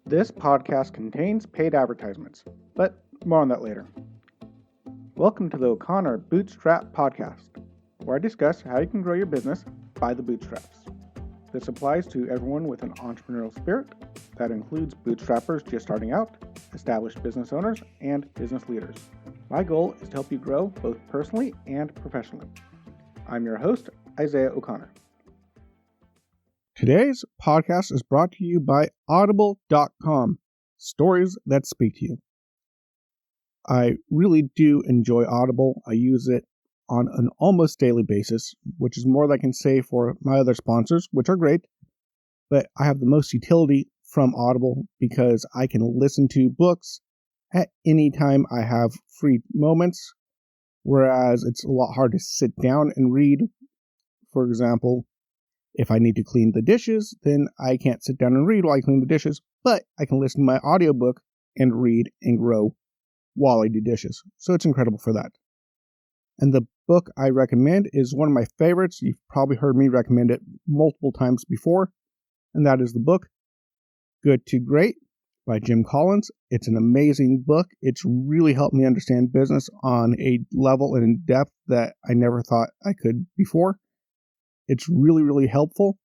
This podcast contains paid advertisements, but more on that later. Welcome to the O'Connor Bootstrap podcast, where I discuss how you can grow your business by the bootstraps. This applies to everyone with an entrepreneurial spirit. That includes bootstrappers just starting out, established business owners, and business leaders. My goal is to help you grow both personally and professionally. I'm your host, Isaiah O'Connor. Today's podcast is brought to you by Audible.com, stories that speak to you. I really do enjoy Audible. I use it on an almost daily basis, which is more than I can say for my other sponsors, which are great, but I have the most utility from Audible because I can listen to books at any time I have free moments, whereas it's a lot hard to sit down and read. For example, if I need to clean the dishes, then I can't sit down and read while I clean the dishes, but I can listen to my audiobook and read and grow while I do dishes. So it's incredible for that. And the book I recommend is one of my favorites. You've probably heard me recommend it multiple times before, and that is the book Good to Great by Jim Collins. It's an amazing book. It's really helped me understand business on a level and in depth that I never thought I could before. It's really, really helpful,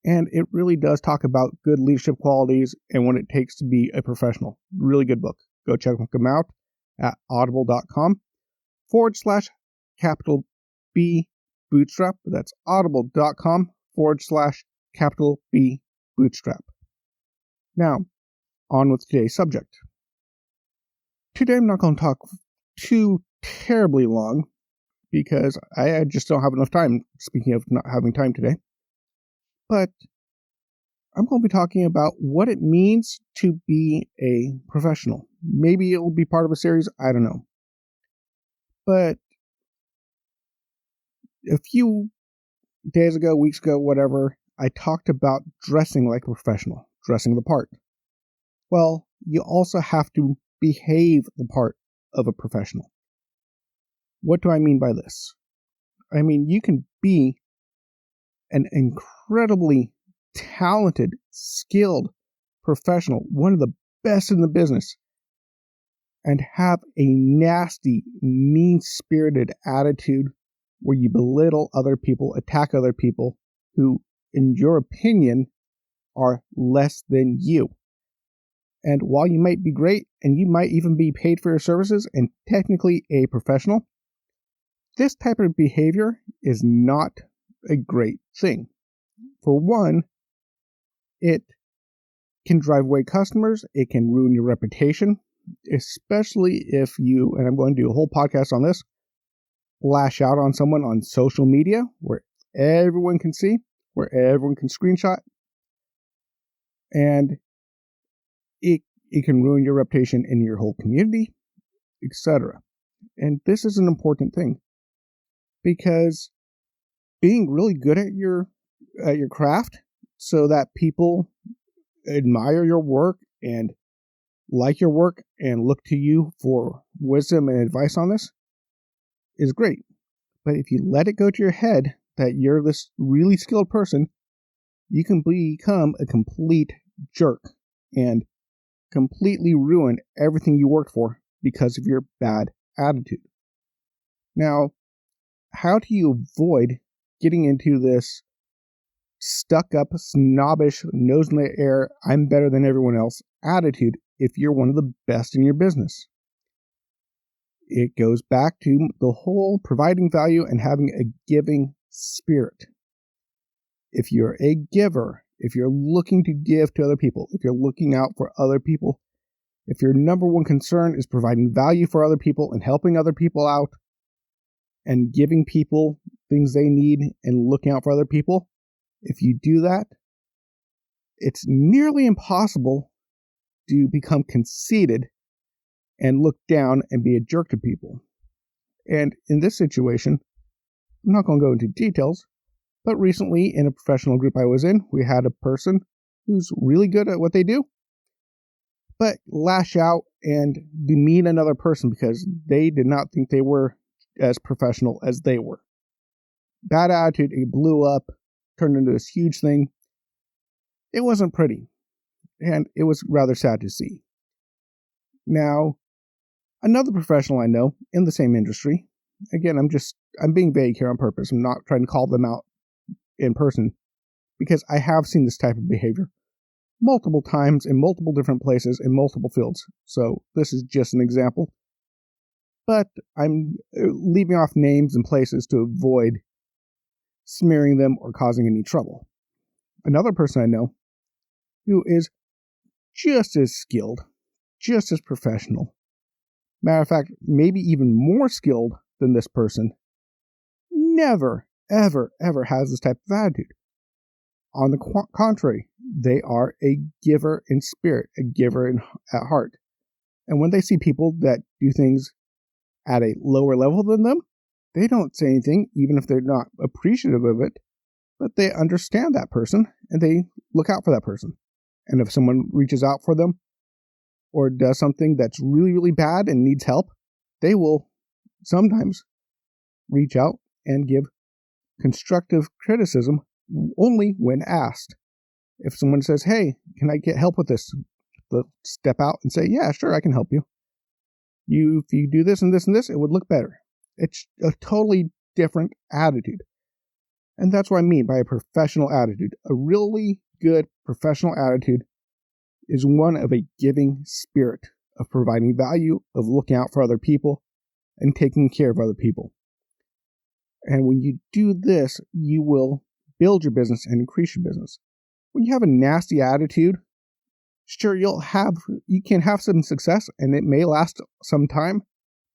and it really does talk about good leadership qualities and what it takes to be a professional. Really good book. Go check them out at audible.com/B bootstrap. That's audible.com/B bootstrap. Now, on with today's subject. Today I'm not going to talk too terribly long, because I just don't have enough time, speaking of not having time today. But I'm going to be talking about what it means to be a professional. Maybe it will be part of a series, I don't know. But a few days ago, weeks ago, whatever, I talked about dressing like a professional, dressing the part. Well, you also have to behave the part of a professional. What do I mean by this? I mean, you can be an incredibly talented, skilled professional, one of the best in the business, and have a nasty, mean-spirited attitude where you belittle other people, attack other people who, in your opinion, are less than you. And while you might be great, and you might even be paid for your services and technically a professional, this type of behavior is not a great thing. For one, it can drive away customers. It can ruin your reputation, especially if you, and I'm going to do a whole podcast on this, lash out on someone on social media where everyone can see, where everyone can screenshot, and it can ruin your reputation in your whole community, etc. And this is an important thing, because being really good at your craft so that people admire your work and like your work and look to you for wisdom and advice on this is great. But if you let it go to your head that you're this really skilled person, you can become a complete jerk and completely ruin everything you worked for because of your bad attitude. Now, how do you avoid getting into this stuck-up, snobbish, nose in the air, I'm better than everyone else attitude if you're one of the best in your business? It goes back to the whole providing value and having a giving spirit. If you're a giver, if you're looking to give to other people, if you're looking out for other people, if your number one concern is providing value for other people and helping other people out, and giving people things they need and looking out for other people, if you do that, it's nearly impossible to become conceited and look down and be a jerk to people. And in this situation, I'm not going to go into details, but recently in a professional group I was in, we had a person who's really good at what they do, but lash out and demean another person because they did not think they were as professional as they were. Bad attitude, it blew up, turned into this huge thing. It wasn't pretty. and it was rather sad to see. Now, another professional I know in the same industry, again, I'm being vague here on purpose. I'm not trying to call them out in person because I have seen this type of behavior multiple times in multiple different places in multiple fields. So this is just an example. But I'm leaving off names and places to avoid smearing them or causing any trouble. Another person I know who is just as skilled, just as professional, matter of fact, maybe even more skilled than this person, never, ever, ever has this type of attitude. On the contrary, they are a giver in spirit, a giver at heart. And when they see people that do things at a lower level than them, they don't say anything, even if they're not appreciative of it, but they understand that person and they look out for that person. And if someone reaches out for them or does something that's really, really bad and needs help, they will sometimes reach out and give constructive criticism only when asked. If someone says, hey, can I get help with this? They'll step out and say, yeah, sure, I can help you. If you do this and this and this, it would look better. It's a totally different attitude. And that's what I mean by a professional attitude. A really good professional attitude is one of a giving spirit, of providing value, of looking out for other people, and taking care of other people. And when you do this, you will build your business and increase your business. When you have a nasty attitude, sure, you can have some success and it may last some time,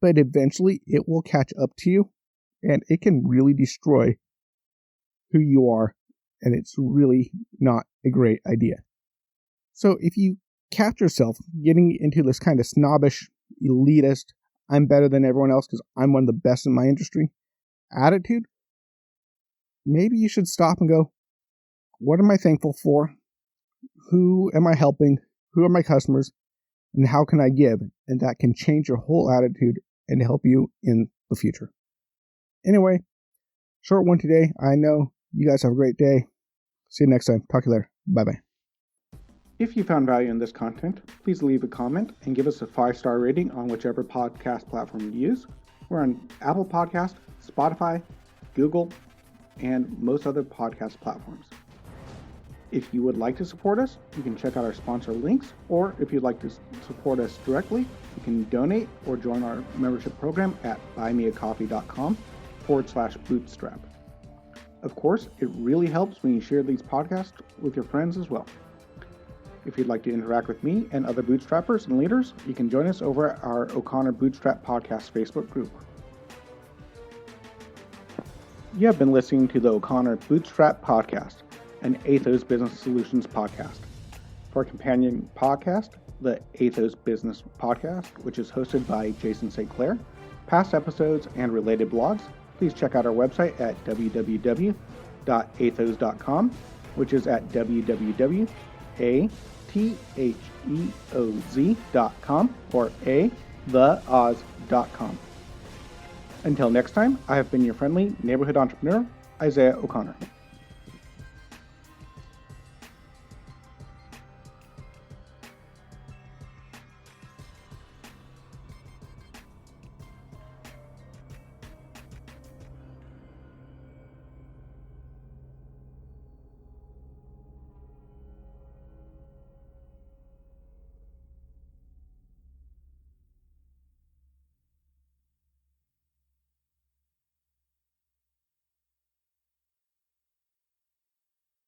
but eventually it will catch up to you and it can really destroy who you are, and it's really not a great idea. So if you catch yourself getting into this kind of snobbish, elitist, I'm better than everyone else because I'm one of the best in my industry attitude, maybe you should stop and go, what am I thankful for? Who am I helping? Who are my customers? And how can I give? And that can change your whole attitude and help you in the future. Anyway, short one today. I know you guys have a great day. See you next time. Talk to you later. Bye-bye. If you found value in this content, please leave a comment and give us a 5-star rating on whichever podcast platform you use. We're on Apple Podcast, Spotify, Google, and most other podcast platforms. If you would like to support us, you can check out our sponsor links, or if you'd like to support us directly, you can donate or join our membership program at buymeacoffee.com/bootstrap. Of course, it really helps when you share these podcasts with your friends as well. If you'd like to interact with me and other bootstrappers and leaders, you can join us over at our O'Connor Bootstrap Podcast Facebook group. You have been listening to the O'Connor Bootstrap Podcast, an Atheoz Business Solutions podcast. For a companion podcast, the Atheoz Business Podcast, which is hosted by Jason St. Clair, past episodes and related blogs, please check out our website at www.atheoz.com, which is at www.atheoz.com or theoz.com. Until next time, I have been your friendly neighborhood entrepreneur, Isaiah O'Connor.